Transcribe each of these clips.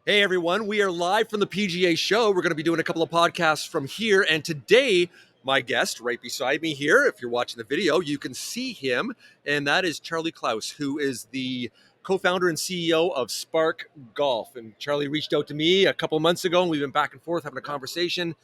Hey everyone, we are live from the PGA Show. We're going to be doing a couple of podcasts from here. And today, my guest right beside me here, if you're watching the video, you can see him. And that is Charlie Klaus, who is the co-founder and CEO of Spark Golf. And Charlie reached out to me a couple of months ago, and we've been back and forth having a conversation,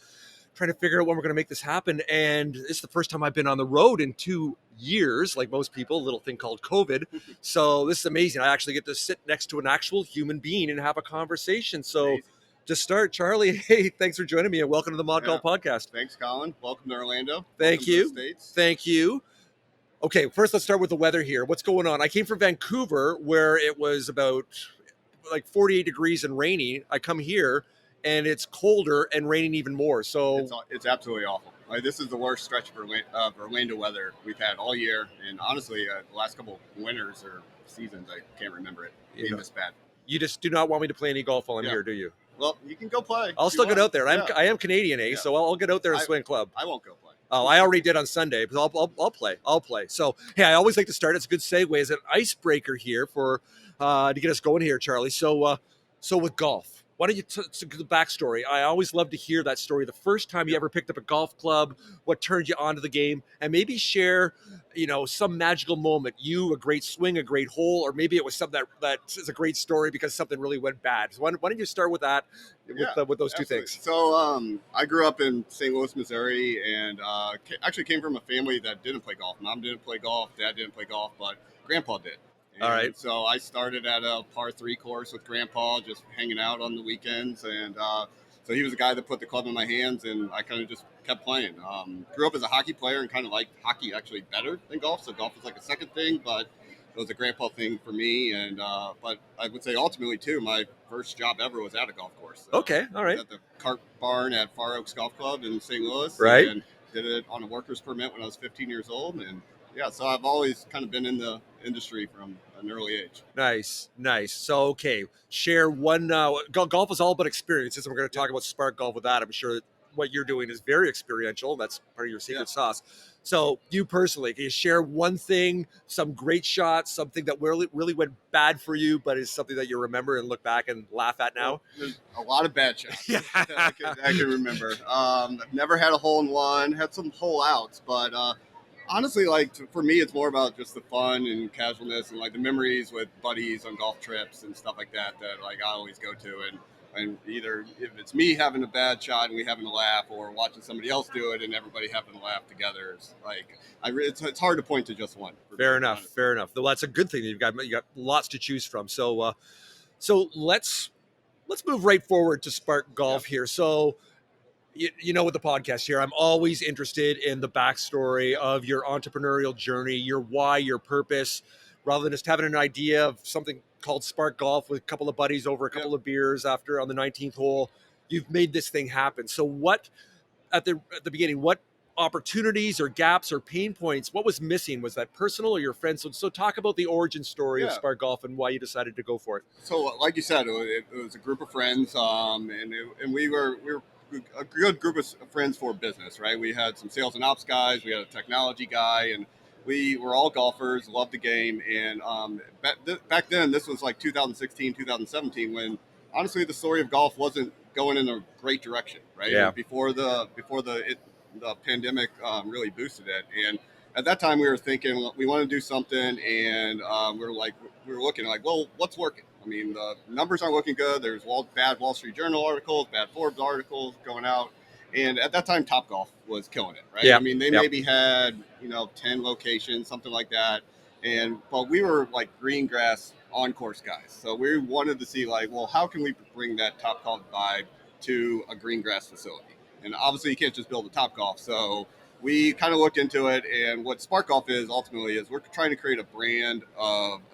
trying to figure out when we're going to make this happen. And it's the first time I've been on the road in 2 years, like most people, a little thing called COVID. So this is amazing. I actually get to sit next to an actual human being and have a conversation. So Amazing. to start, Charlie, hey, thanks for joining me and welcome to the Mod Golf Podcast. Thanks, Colin. Welcome to Orlando. Thank Welcome you. To the States. Thank you. Okay, first let's start with the weather here. What's going on? I came from Vancouver where it was about like 48 degrees and rainy. I come here and it's colder and raining even more. So it's absolutely awful. Like, this is the worst stretch for Orlando weather we've had all year, and honestly, the last couple winters or seasons, I can't remember it being this bad. You just do not want me to play any golf while I'm here, do you? Well, you can go play. I'll still get out there. I am Canadian, so I'll get out there and swing club. I won't go play. Oh, I already did on Sunday, but I'll play. I'll play. So, hey, I always like to start. It's a good segue as an icebreaker here for to get us going here, Charlie. So with golf, why don't you the backstory? I always love to hear that story. The first time you ever picked up a golf club, what turned you onto the game, and maybe share, some magical moment. A great swing, a great hole, or maybe it was something that is a great story because something really went bad. So why don't you start with that, with those two things? So I grew up in St. Louis, Missouri, and actually came from a family that didn't play golf. Mom didn't play golf, Dad didn't play golf, but Grandpa did. And all right. So I started at a par 3 course with Grandpa, just hanging out on the weekends. And so he was the guy that put the club in my hands, and I kind of just kept playing. Grew up as a hockey player and kind of liked hockey actually better than golf. So golf was like a second thing, but it was a Grandpa thing for me. And but I would say ultimately, too, my first job ever was at a golf course. Okay, all right. At the Cart Barn at Far Oaks Golf Club in St. Louis. Right. And did it on a worker's permit when I was 15 years old. And so I've always kind of been in the industry from an early age. Nice. So, okay, share one. Golf is all about experiences, and we're going to talk about Spark Golf with that. I'm sure that what you're doing is very experiential. That's part of your secret sauce. So, you personally, can you share one thing, some great shot, something that really went bad for you, but is something that you remember and look back and laugh at now? Well, there's a lot of bad shots I can remember. I've never had a hole in one, had some hole outs, but honestly, for me, it's more about just the fun and casualness and like the memories with buddies on golf trips and stuff like that like I always go to. And either if it's me having a bad shot and we having a laugh, or watching somebody else do it and everybody having a laugh together, it's hard to point to just one. Fair enough. Though that's a good thing. You got lots to choose from. So let's move right forward to Spark Golf here. So. With the podcast here, I'm always interested in the backstory of your entrepreneurial journey, your why, your purpose, rather than just having an idea of something called Spark Golf with a couple of buddies over a couple of beers after on the 19th hole. You've made this thing happen. So what, at the beginning, what opportunities or gaps or pain points, what was missing? Was that personal or your friends? So talk about the origin story of Spark Golf and why you decided to go for it. So like you said, it was a group of friends, and we were a good group of friends for business, right? We had some sales and ops guys, we had a technology guy, and we were all golfers, loved the game. And back then, this was like 2016, 2017, when honestly the story of golf wasn't going in a great direction, right? Yeah. Before the pandemic really boosted it. And at that time, we were thinking we want to do something, and we were looking like, well, what's working? I mean, the numbers aren't looking good. There's bad Wall Street Journal articles, bad Forbes articles going out. And at that time, Topgolf was killing it, right? Yeah. I mean, they maybe had, 10 locations, something like that. But we were like green grass on course guys. So we wanted to see how can we bring that Topgolf vibe to a green grass facility? And obviously you can't just build a Topgolf. So we kind of looked into it, and what Spark Golf is ultimately is we're trying to create a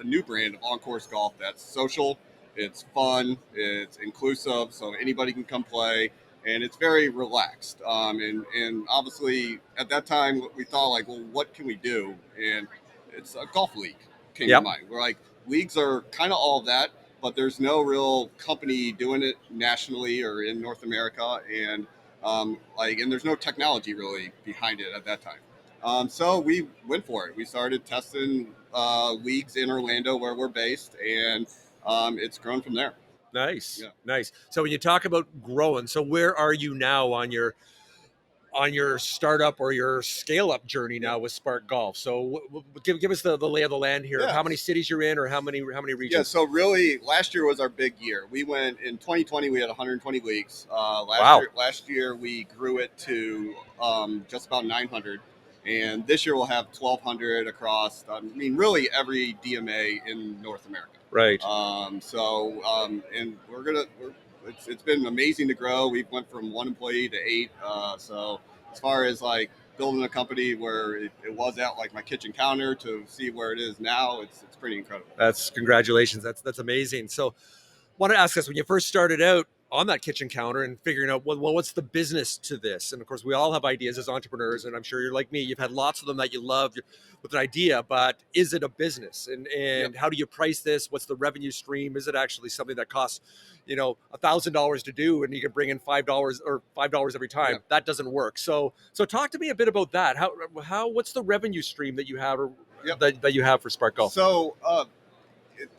new brand of on-course golf that's social, it's fun, it's inclusive, so anybody can come play, and it's very relaxed. And obviously at that time we thought what can we do? And it's a golf league came to mind. We're like, leagues are kind of all of that, but there's no real company doing it nationally or in North America, and and there's no technology really behind it at that time. So we went for it. We started testing leagues in Orlando where we're based, and it's grown from there. Nice, Yeah. nice. So when you talk about growing, so where are you now on your startup or your scale up journey now with Spark Golf? So give us the lay of the land here of Yeah. how many cities you're in or how many Yeah, regions. so really, last year was our big year. We went in 2020. We had 120 leagues. Wow. Last year we grew it to just about 900, and this year we'll have 1,200 across. I mean, really every DMA in North America. Right. And it's been amazing to grow. We went from 1 employee to 8. So as far as like building a company where it was at like my kitchen counter to see where it is now, it's pretty incredible. That's congratulations. That's amazing. So want to ask us, when you first started out on that kitchen counter and figuring out, well, what's the business to this? And of course, we all have ideas as entrepreneurs, and I'm sure you're like me. You've had lots of them that you love with an idea, but is it a business? And how do you price this? What's the revenue stream? Is it actually something that costs, $1,000 to do, and you can bring in $5 or $5 every time? That doesn't work. So talk to me a bit about that. What's the revenue stream that you have, or that you have for Spark Golf? So.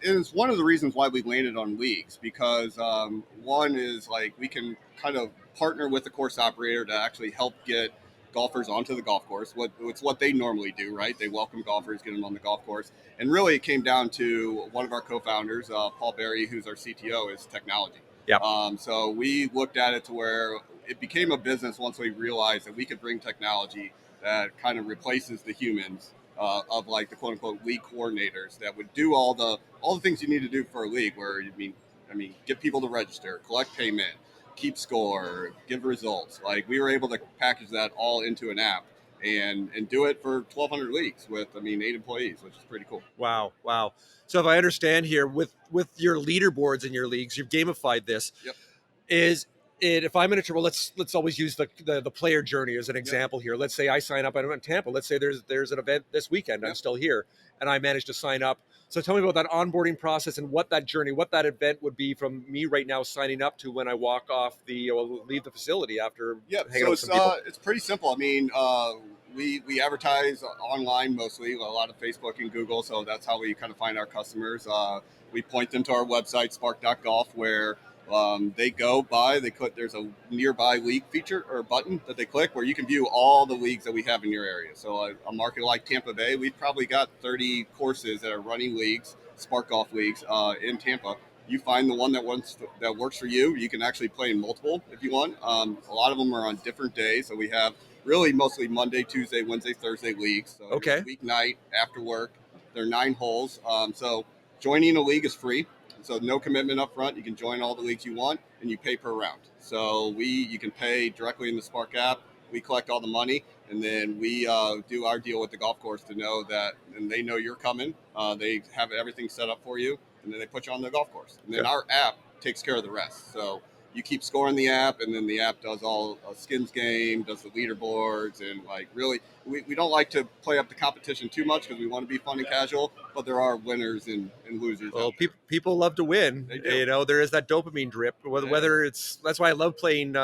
It's one of the reasons why we landed on leagues, because one is like we can kind of partner with the course operator to actually help get golfers onto the golf course. It's what they normally do, right? They welcome golfers, get them on the golf course. And really it came down to one of our co-founders, Paul Berry, who's our CTO, is technology. Yeah. So we looked at it to where it became a business once we realized that we could bring technology that kind of replaces the humans of like the quote unquote league coordinators that would do all the things you need to do for a league, where I mean, get people to register, collect payment, keep score, give results. Like we were able to package that all into an app and do it for 1,200 leagues with 8 employees, which is pretty cool. Wow. So if I understand here, with your leaderboards in your leagues, you've gamified this. Yep. If I'm in a tour, let's always use the player journey as an example here. Let's say I sign up. I'm in Tampa. Let's say there's an event this weekend. I'm still here, and I managed to sign up. So tell me about that onboarding process and what that journey, what that event would be from me right now signing up to when I walk off leave the facility after hanging out with some people. It's pretty simple. I mean, we advertise online mostly, a lot of Facebook and Google. So that's how we kind of find our customers. We point them to our website, spark.golf, where they go by, they click, there's a nearby league feature or button that they click where you can view all the leagues that we have in your area. So a market like Tampa Bay, we've probably got 30 courses that are running leagues, Spark Golf leagues in Tampa. You find the one that works for you. You can actually play in multiple if you want. A lot of them are on different days. So we have really mostly Monday, Tuesday, Wednesday, Thursday leagues. So okay. Weeknight after work. They're 9 holes. So joining a league is free. So no commitment up front. You can join all the leagues you want, and you pay per round. So you can pay directly in the Spark app. We collect all the money, and then we do our deal with the golf course to know that, and they know you're coming. They have everything set up for you, and then they put you on the golf course. And then our app takes care of the rest. So you keep scoring the app, and then the app does all skins game, does the leaderboards, and like really, we don't like to play up the competition too much because we want to be fun and casual, but there are winners and losers. Well, people love to win. They do. There is that dopamine drip. Whether it's, that's why I love playing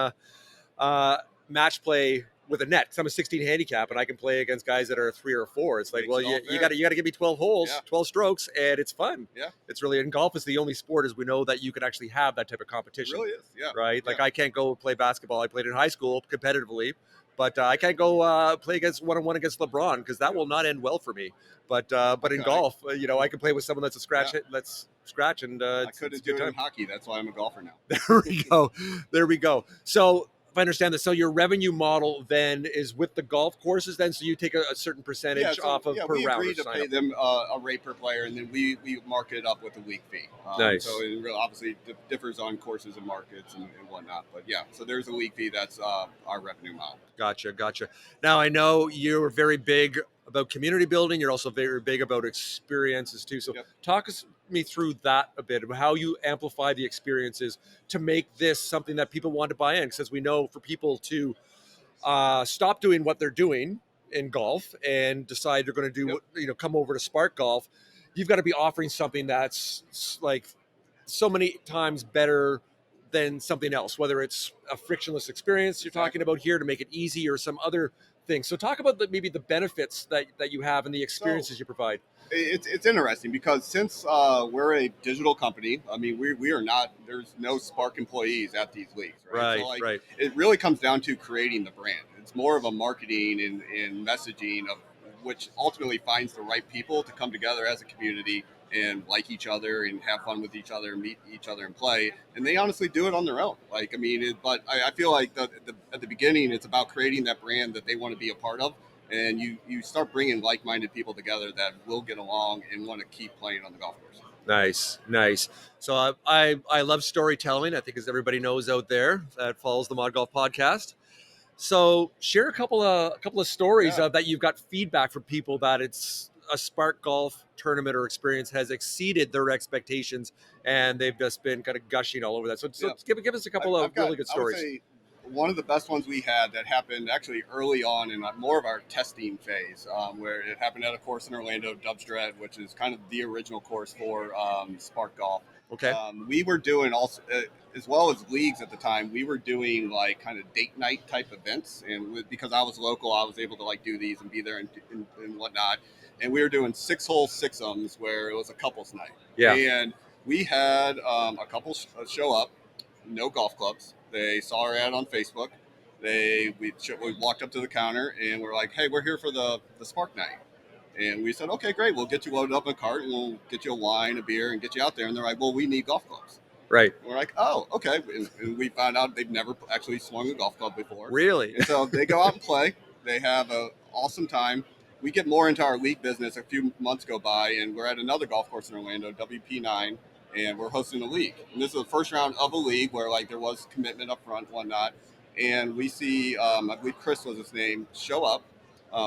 match play with a net. 'Cause I'm a 16 handicap and I can play against guys that are 3 or 4. It's like, well, you got to give me 12 holes, 12 strokes, and it's fun. Yeah, it's really. And golf is the only sport, as we know, that you can actually have that type of competition. It really is. Yeah, right. Like I can't go play basketball. I played in high school competitively, but I can't go play against one-on-one against LeBron because that will not end well for me. But in golf, I can play with someone that's a scratch. Let's scratch, and I couldn't do it in hockey. That's why I'm a golfer now. There we go. So if I understand this, so your revenue model then is with the golf courses then, so you take a certain percentage off of per round. We agree to pay them a rate per player, and then we mark it up with a league fee. Nice. So it really obviously differs on courses and markets and whatnot. But yeah, so there's a league fee. That's our revenue model. Gotcha. Now I know you're very big about community building. You're also very big about experiences too. So talk me through that a bit, about how you amplify the experiences to make this something that people want to buy in. Because as we know, for people to stop doing what they're doing in golf and decide they're going to do, come over to Spark Golf, you've got to be offering something that's like so many times better than something else, whether it's a frictionless experience you're talking about here to make it easy, or some other thing. So talk about maybe the benefits that you have and the experiences you provide. It's interesting because since we're a digital company, I mean, we are not, there's no Spark employees at these leagues, right? So like, it really comes down to creating the brand. It's more of a marketing and messaging of which ultimately finds the right people to come together as a community and like each other and have fun with each other, meet each other and play. And they honestly do it on their own. Like, I mean, but I feel like at the beginning, it's about creating that brand that they want to be a part of. And you start bringing like-minded people together that will get along and want to keep playing on the golf course. Nice. So I love storytelling. I think, as everybody knows out there that follows the Mod Golf podcast. So share a couple of stories that you've got feedback from people that it's a Spark Golf tournament or experience has exceeded their expectations, and they've just been kind of gushing all over that. So give us a couple of really good stories. I would say one of the best ones we had that happened actually early on in more of our testing phase, where it happened at a course in Orlando, Dubs Dread, which is kind of the original course for Spark Golf. Okay. We were doing also, as well as leagues at the time, we were doing like kind of date night type events. And because I was local, I was able to like do these and be there and whatnot. And we were doing 6-hole six-ums where it was a couples night. Yeah. And we had a couple show up, no golf clubs. They saw our ad on Facebook. We walked up to the counter and we're like, hey, we're here for the Spark night. And we said, okay, great. We'll get you loaded up in a cart and we'll get you a wine, a beer, and get you out there. And they're like, well, we need golf clubs. Right. And we're like, oh, okay. And we found out they've never actually swung a golf club before. Really? And so they go out and play. They have an awesome time. We get more into our league business. A few months go by, and we're at another golf course in Orlando, WP9, and we're hosting a league. And this is the first round of a league where like there was commitment up front, whatnot. And we see, I believe Chris was his name, show up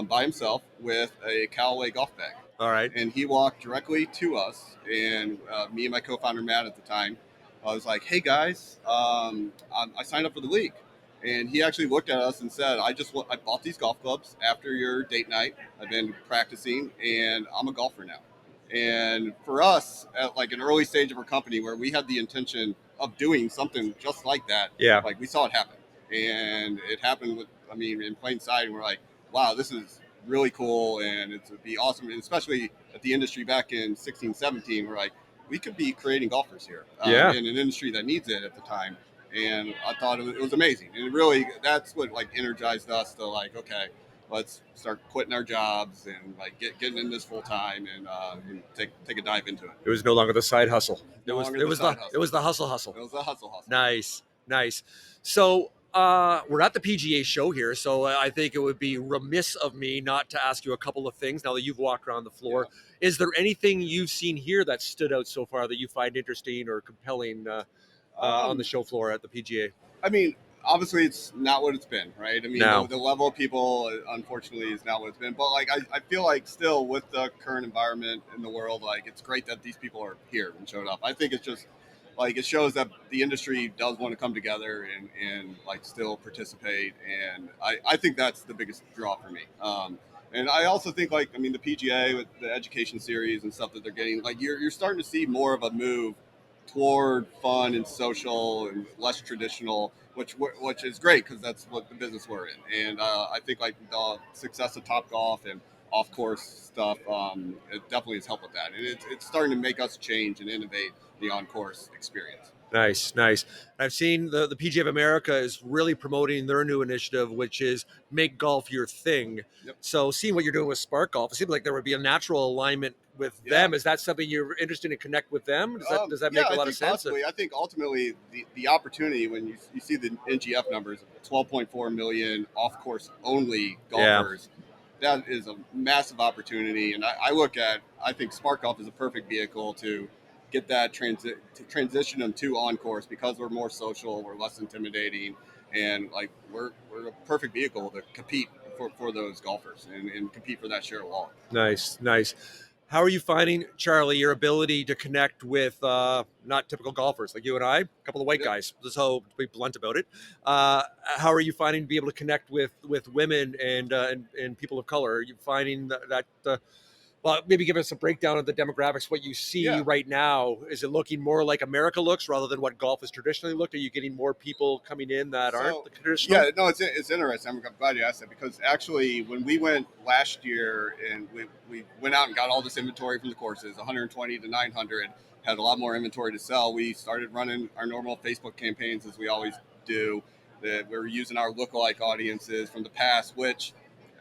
by himself with a Callaway golf bag. All right. And he walked directly to us, and me and my co-founder Matt at the time, I was like, "Hey guys, I signed up for the league." And he actually looked at us and said, I bought these golf clubs after your date night. I've been practicing, and I'm a golfer now. And for us, at like an early stage of our company where we had the intention of doing something just like that, like we saw it happen. And it happened in plain sight. And we're like, wow, this is really cool, and it would be awesome. And especially at the industry back in 16, 17, we're like, we could be creating golfers here in an industry that needs it at the time. And I thought it was amazing. And really, that's what like energized us to like, okay, let's start quitting our jobs and like getting in this full time and take a dive into it. It was no longer the side hustle. It was the hustle. It was the hustle. Nice. So we're at the PGA Show here, so I think it would be remiss of me not to ask you a couple of things now that you've walked around the floor. Yeah. Is there anything you've seen here that stood out so far that you find interesting or compelling on the show floor at the PGA? I mean, obviously it's not what it's been, right? I mean, the level of people, unfortunately, is not what it's been. But like, I feel like still with the current environment in the world, like it's great that these people are here and showed up. I think it's just like it shows that the industry does want to come together and like still participate. And I think that's the biggest draw for me. And I also think the PGA with the education series and stuff that they're getting, like you're starting to see more of a move toward fun and social and less traditional, which is great because that's what the business we're in. And I think like the success of Topgolf and off-course stuff, it definitely has helped with that. And it's starting to make us change and innovate the on-course experience. Nice. I've seen the PGA of America is really promoting their new initiative, which is make golf your thing. Yep. So seeing what you're doing with Spark Golf, it seems like there would be a natural alignment with them. Is that something you're interested in connect with them? Does that make a lot of sense? Possibly. I think ultimately the opportunity when you see the NGF numbers, 12.4 million off-course only golfers, that is a massive opportunity. And I think Spark Golf is a perfect vehicle to get that to transition them to on course because we're more social, we're less intimidating, and like we're a perfect vehicle to compete for those golfers and compete for that share of wallet. Nice. How are you finding, Charlie, your ability to connect with not typical golfers like you and I, a couple of white guys, so to be blunt about it? How are you finding to be able to connect with women and people of color? Are you finding that Well, maybe give us a breakdown of the demographics, what you see right now. Is it looking more like America looks rather than what golf has traditionally looked? Are you getting more people coming in that aren't the traditional? Yeah, no, it's interesting. I'm glad you asked that, because actually when we went last year and we went out and got all this inventory from the courses, 120 to 900, had a lot more inventory to sell. We started running our normal Facebook campaigns as we always do. That we were using our lookalike audiences from the past, which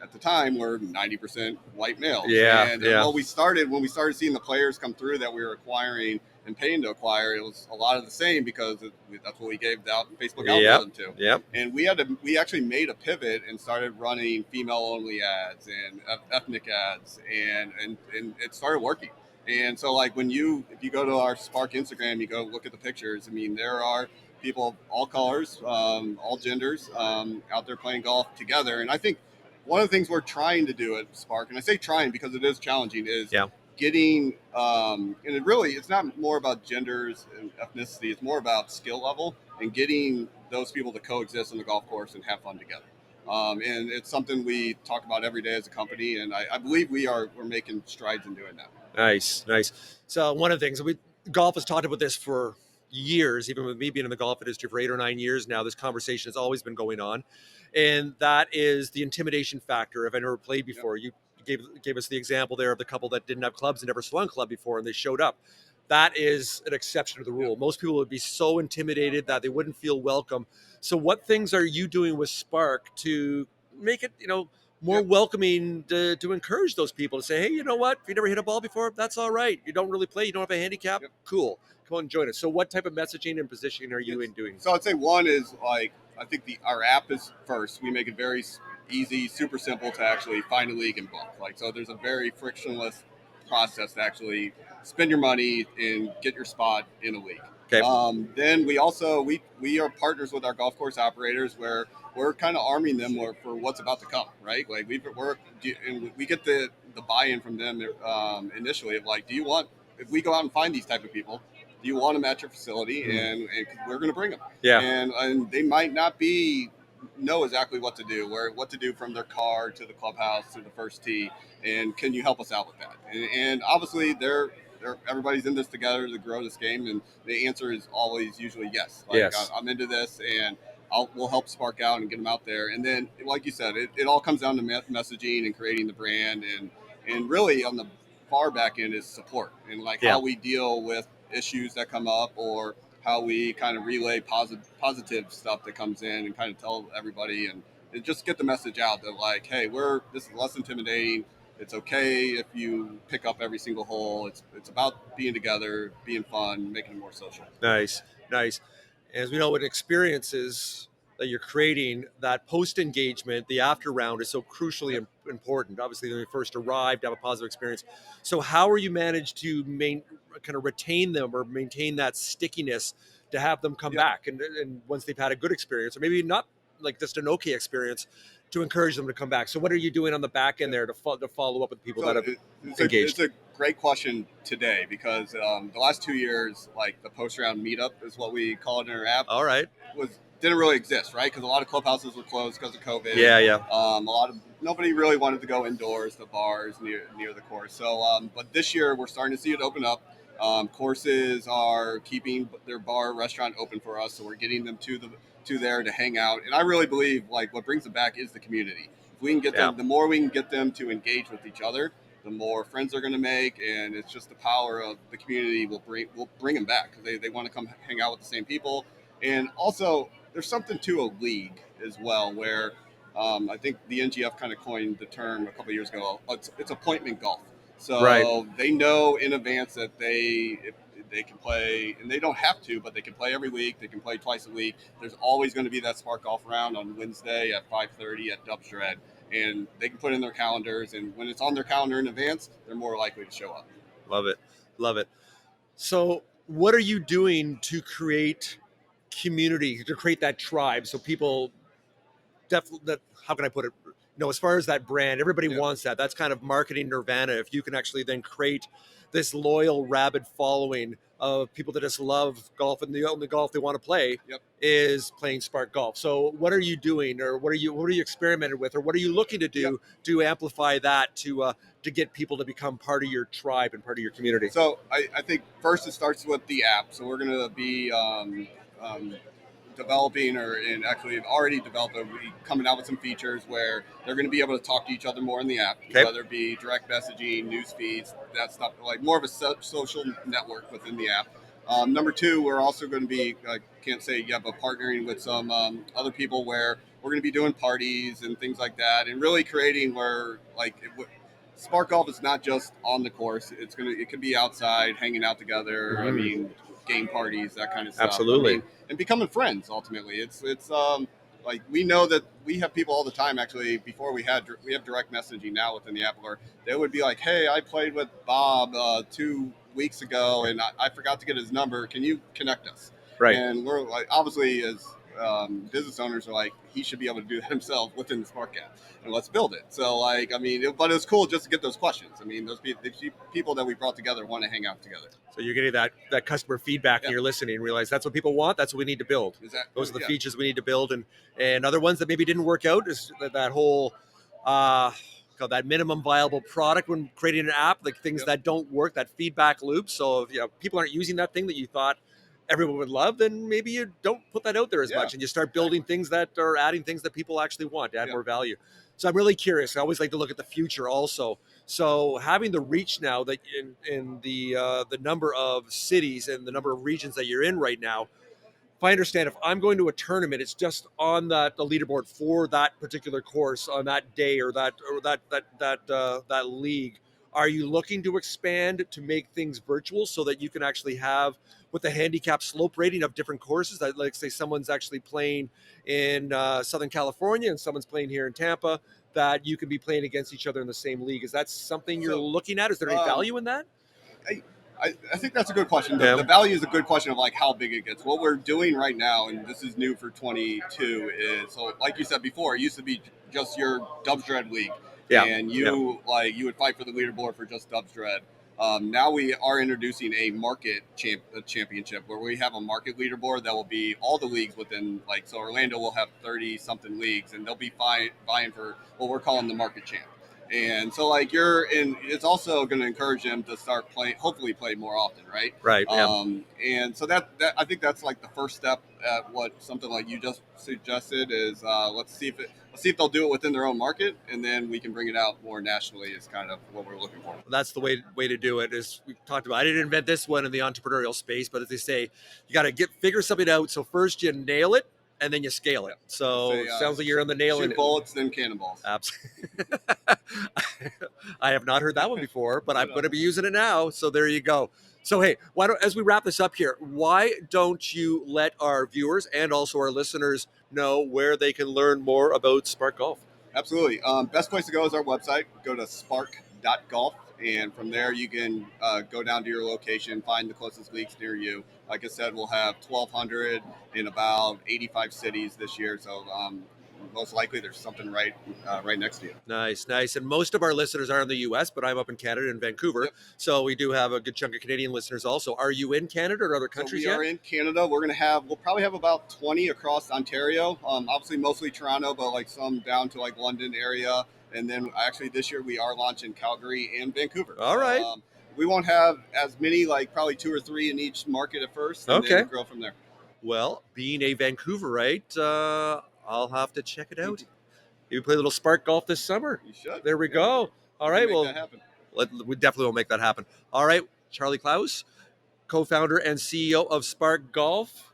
at the time were 90% white males. And when we started seeing the players come through that we were acquiring and paying to acquire, it was a lot of the same, because that's what we gave the Facebook algorithm to. And we actually made a pivot and started running female-only ads and ethnic ads, and it started working. And so, like, if you go to our Spark Instagram, you go look at the pictures. I mean, there are people of all colors, all genders, out there playing golf together. And I think one of the things we're trying to do at Spark, and I say trying because it is challenging, is getting, and it's not more about genders and ethnicity, it's more about skill level and getting those people to coexist on the golf course and have fun together. And it's something we talk about every day as a company, and I believe we're making strides in doing that. Nice. So one of the things, golf has talked about this for years, even with me being in the golf industry for 8 or 9 years now, this conversation has always been going on. And that is the intimidation factor. If I never played before, you gave us the example there of the couple that didn't have clubs and never swung a club before, and they showed up. That is an exception to the rule. Most people would be so intimidated that they wouldn't feel welcome. So what things are you doing with Spark to make it, more welcoming, to encourage those people to say, hey, you know what? If you never hit a ball before, that's all right. You don't really play. You don't have a handicap. Cool. Come on and join us. So what type of messaging and positioning are you doing? So I'd say one is, like, I think our app is first. We make it very easy, super simple to actually find a league and book. Like, so there's a very frictionless process to actually spend your money and get your spot in a league. Okay. Then we also we are partners with our golf course operators, where we're kind of arming them for what's about to come, right? Like we get the buy-in from them initially of, like, if we go out and find these type of people, do you want them at your facility? And we're going to bring them. And they might not know exactly what to do from their car to the clubhouse to the first tee, and can you help us out with that? And obviously everybody's in this together to grow this game, and the answer is always usually yes. I'm into this, and we'll help Spark out and get them out there. And then, like you said, it all comes down to messaging and creating the brand, and really on the far back end is support, and how we deal with issues that come up, or how we kind of relay positive stuff that comes in and kind of tell everybody and just get the message out that, like, hey, this is less intimidating. It's okay if you pick up every single hole. It's about being together, being fun, making it more social. Nice. As we know, with experiences that you're creating, that post engagement, the after round, is so crucially important. Obviously, when you first arrived, have a positive experience. So how are you managed to kind of retain them or maintain that stickiness to have them come back and once they've had a good experience, or maybe not like just an okay experience, to encourage them to come back? So what are you doing on the back end there to follow up with people that have engaged? It's a great question today, because the last 2 years, like, the post-round meetup is what we call it in our app. All right. Didn't really exist, right? Because a lot of clubhouses were closed because of COVID. Nobody really wanted to go indoors to bars near the course. So, but this year we're starting to see it open up. Courses are keeping their bar restaurant open for us, so we're getting them to there to hang out. And I really believe, like, what brings them back is the community. If we can get them, the more we can get them to engage with each other, the more friends they're going to make, and it's just the power of the community will bring them back, because they want to come hang out with the same people. And also, there's something to a league as well, where I think the NGF kind of coined the term a couple of years ago. It's appointment golf. So they know in advance that if they can play, and they don't have to, but they can play every week. They can play twice a week. There's always going to be that Spark Golf round on Wednesday at 5:30 at Dubstred, and they can put it in their calendars. And when it's on their calendar in advance, they're more likely to show up. Love it. So what are you doing to create community, to create that tribe, so people how can I put it, as far as that brand, everybody wants that's kind of marketing nirvana. If you can actually then create this loyal rabid following of people that just love golf and the only golf they want to play Yep. is playing Spark Golf. So what are you doing, or what are you experimenting with, or what are you looking to do Yep. to amplify that to get people to become part of your tribe and part of your community? So I think first it starts with the app. So we're going to be developing, and actually have already developed, coming out with some features where they're going to be able to talk to each other more in the app, Okay. whether it be direct messaging, news feeds, that stuff, like more of a social network within the app. Number two, we're also going to be, I can't say yet, but partnering with some other people where we're going to be doing parties and things like that, and really creating where Spark Golf is not just on the course. It could be outside, hanging out together. I mean, game parties, that kind of stuff. Absolutely. I mean, and becoming friends. Ultimately, it's like we know that we have people all the time. Actually, before we have direct messaging now within the app, where they would be like, "Hey, I played with Bob 2 weeks ago, and I forgot to get his number. Can you connect us?" Right. And we're like, obviously, as business owners are like, he should be able to do that himself within the Spark app, and let's build it. So but it was cool just to get those questions. I mean, those people that we brought together want to hang out together. So you're getting that customer feedback, and you're listening and realize that's what people want. That's what we need to build. Exactly. Those are the features we need to build, and other ones that maybe didn't work out is that whole called that minimum viable product when creating an app, like things that don't work, that feedback loop. So if people aren't using that thing that you thought everyone would love, then maybe you don't put that out there as much, and you start building things that are adding things that people actually want to add more value. So I'm really curious. I always like to look at the future also. So having the reach now that in the number of cities and the number of regions that you're in right now, if I understand, if I'm going to a tournament, it's just on the leaderboard for that particular course on that day or that league. Are you looking to expand to make things virtual so that you can actually have with the handicap slope rating of different courses that, like, say someone's actually playing in Southern California and someone's playing here in Tampa, that you can be playing against each other in the same league? Is that something you're looking at? Is there any value in that? I think that's a good question. The value is a good question of like how big it gets. What we're doing right now, and this is new for 22, is, so like you said before, it used to be just your Dubs Dread league. And you would fight for the leaderboard for just Dubs Dread. Now we are introducing a market championship where we have a market leaderboard that will be all the leagues within, so Orlando will have 30 something leagues, and they'll be vying for what we're calling the market champ. And so it's also going to encourage them to start playing, hopefully play more often, right? Right. And so that I think that's like the first step at what something like you just suggested is, let's see if they'll do it within their own market, and then we can bring it out more nationally is kind of what we're looking for. That's the way to do it. Is we talked about. I didn't invent this one in the entrepreneurial space, but as they say, you got to figure something out. So first you nail it, and then you scale it. So it sounds like you're on the nail. Shoot bullets, then cannonballs. Absolutely. I have not heard that one before, but I'm going to be using it now. So there you go. So hey, as we wrap this up here, why don't you let our viewers and also our listeners know where they can learn more about Spark Golf? Absolutely. Best place to go is our website. Go to spark.golf. And from there, you can go down to your location, find the closest leagues near you. Like I said, we'll have 1,200 in about 85 cities this year. So most likely there's something right next to you. Nice. And most of our listeners are in the U.S., but I'm up in Canada, in Vancouver. So we do have a good chunk of Canadian listeners also. Are you in Canada or other countries yet? We are in Canada. We'll probably have about 20 across Ontario. Obviously, mostly Toronto, but some down to London area. And then actually this year we are launching Calgary and Vancouver. All right. We won't have as many, probably 2 or 3 in each market at first. And then grow from there. Well, being a Vancouverite, I'll have to check it out. You play a little Spark Golf this summer. You should. There we go. All right. Make that happen. We definitely will make that happen. All right. Charlie Klaus, co-founder and CEO of Spark Golf.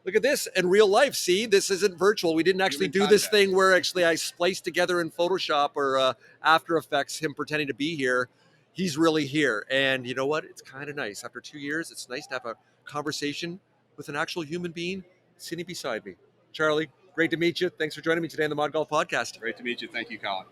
Look at this in real life. See, this isn't virtual. We didn't actually do this thing where actually I spliced together in Photoshop or After Effects him pretending to be here. He's really here. And you know what? It's kind of nice. After 2 years, it's nice to have a conversation with an actual human being sitting beside me. Charlie, great to meet you. Thanks for joining me today on the Mod Golf Podcast. Great to meet you. Thank you, Colin.